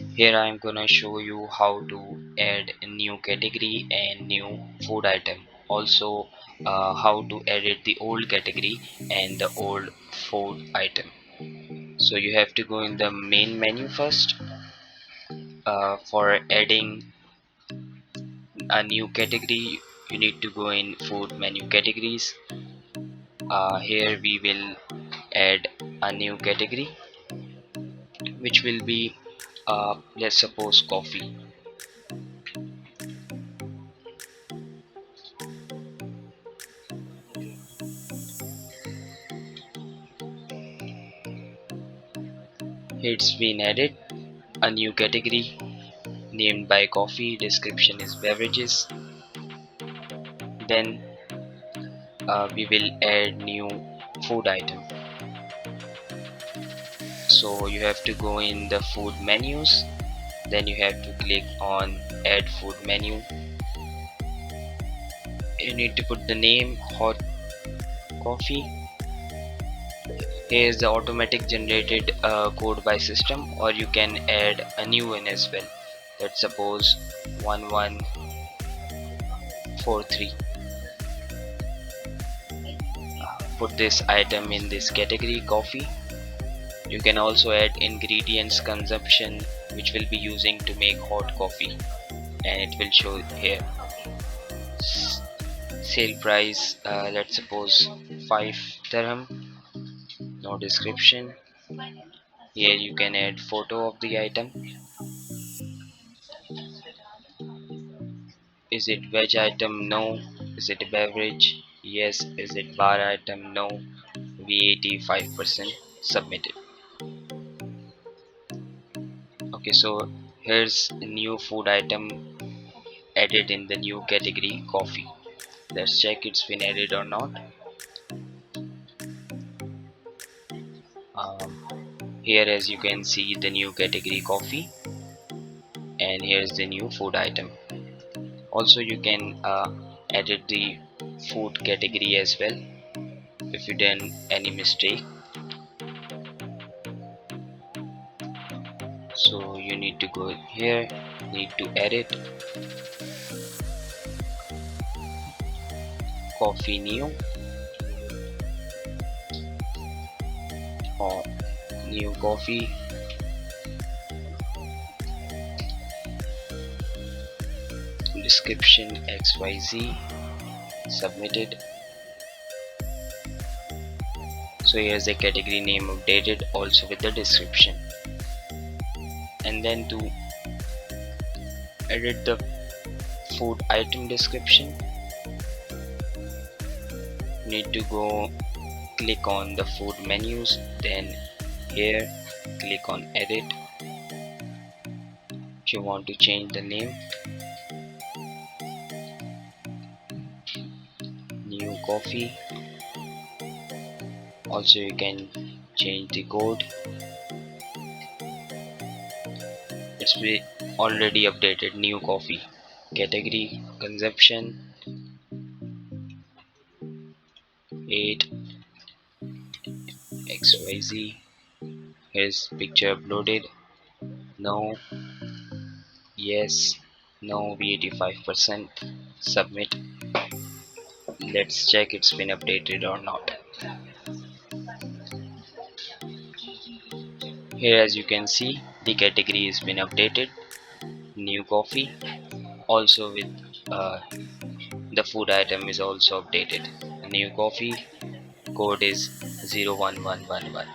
Here I am gonna show you how to add a new category and new food item. Also, how to edit the old category and the old food item. So you have to go in the main menu first. For adding a new category, you need to go in food menu categories. Here we will add a new category, which will be let's suppose coffee. It's been added. A new category named by coffee, description is beverages. Then we will add new food item. So you have to go in the food menus, then you have to click on add food menu. You need to put the name hot coffee. Here is the automatic generated code by system, or you can add a new one as well. Let's suppose 1143. Put this item in this category coffee. You can also add ingredients consumption, which will be using to make hot coffee, and it will show here. Sale price, let's suppose 5 dirham. No description. Here you can add photo of the item. Is it veg item? No. Is it a beverage? Yes. Is it bar item? No. VAT 5%. Submitted. Okay, so here's a new food item added in the new category coffee. Let's check it's been added or not. Here, as you can see, the new category coffee, and here's the new food item. Also, you can edit the food category as well if you done any mistake. So you need to go here, need to edit coffee new or new coffee. Description XYZ. Submitted. So here's the category name updated also with the description. And then to edit the food item description, need to go click on the food menus, then here click on edit. If you want to change the name, new coffee. Also you can change the code. It's already updated. New coffee category consumption 8 XYZ. Here's picture uploaded. No. Yes. No. VAT 5%. Submit. Let's check it's been updated or not. Here, as you can see, the category has been updated. New coffee. Also with the food item is also updated. New coffee. Code is 01111.